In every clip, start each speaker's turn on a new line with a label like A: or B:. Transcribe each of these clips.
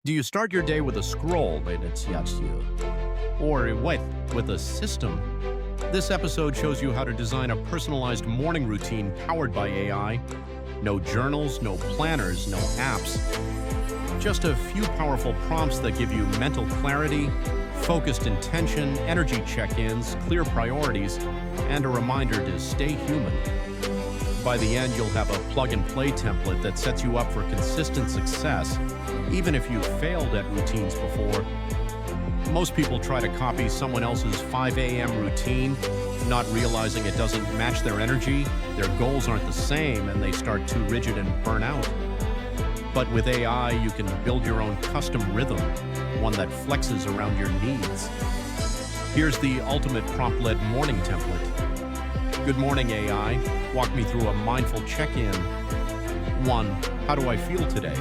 A: Do you start your day with a scroll, or wait, with a system? This episode shows you how to design a personalized morning routine powered by AI. No journals, no planners, no apps. Just a few powerful prompts that give you mental clarity, focused intention, energy check-ins, clear priorities, and a reminder to stay human. By the end, you'll have a plug-and-play template that sets you up for consistent success, even if you've failed at routines before. Most people try to copy someone else's 5 a.m. routine, not realizing it doesn't match their energy, their goals aren't the same, and they start too rigid and burn out. But with AI, you can build your own custom rhythm, one that flexes around your needs. Here's the ultimate prompt-led morning template. Good morning, AI. Walk me through a mindful check-in. 1. How do I feel today?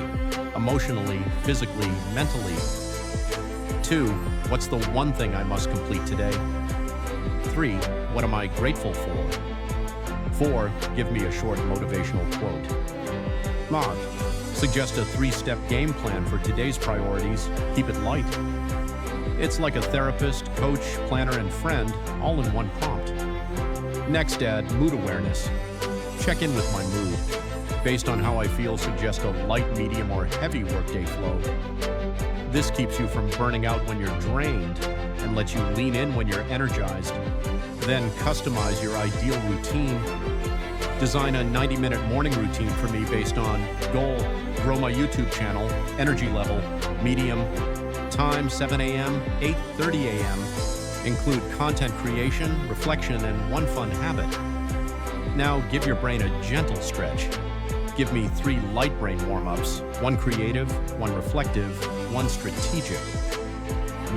A: Emotionally, physically, mentally. 2. What's the one thing I must complete today? 3. What am I grateful for? 4. Give me a short motivational quote. 5. Suggest a 3-step game plan for today's priorities. Keep it light. It's like a therapist, coach, planner, and friend, all in one prompt. Next, add mood awareness. Check in with my mood. Based on how I feel, suggest a light, medium, or heavy workday flow. This keeps you from burning out when you're drained and lets you lean in when you're energized. Then customize your ideal routine. Design a 90-minute morning routine for me based on goal, grow my YouTube channel, energy level, medium, time 7 a.m., 8:30 a.m., include content creation, reflection, and one fun habit. Now give your brain a gentle stretch. Give me 3 light brain warm-ups, 1 creative, 1 reflective, 1 strategic.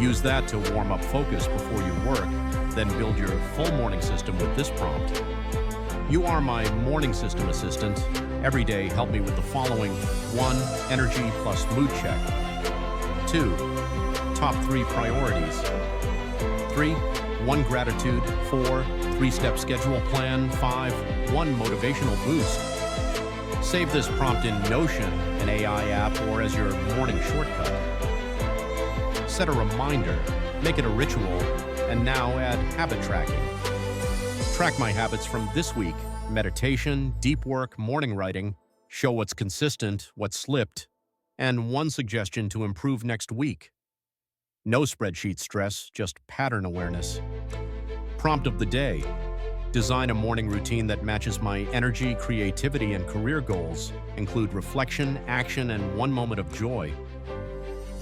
A: Use that to warm up focus before you work, then build your full morning system with this prompt. You are my morning system assistant. Every day, help me with the following. 1. Energy plus mood check. 2. Top 3 priorities. 3. 1 gratitude. 4. 3-step schedule plan. 5. 1 motivational boost. Save this prompt in Notion, an AI app, or as your morning shortcut. Set a reminder, make it a ritual, and now add habit tracking. Track my habits from this week: meditation, deep work, morning writing. Show what's consistent, what slipped, and 1 suggestion to improve next week. No spreadsheet stress, just pattern awareness. Prompt of the day. Design a morning routine that matches my energy, creativity, and career goals. Include reflection, action, and 1 moment of joy.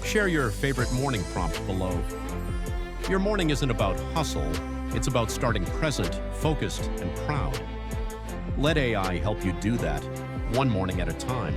A: Share your favorite morning prompt below. Your morning isn't about hustle, it's about starting present, focused, and proud. Let AI help you do that, 1 morning at a time.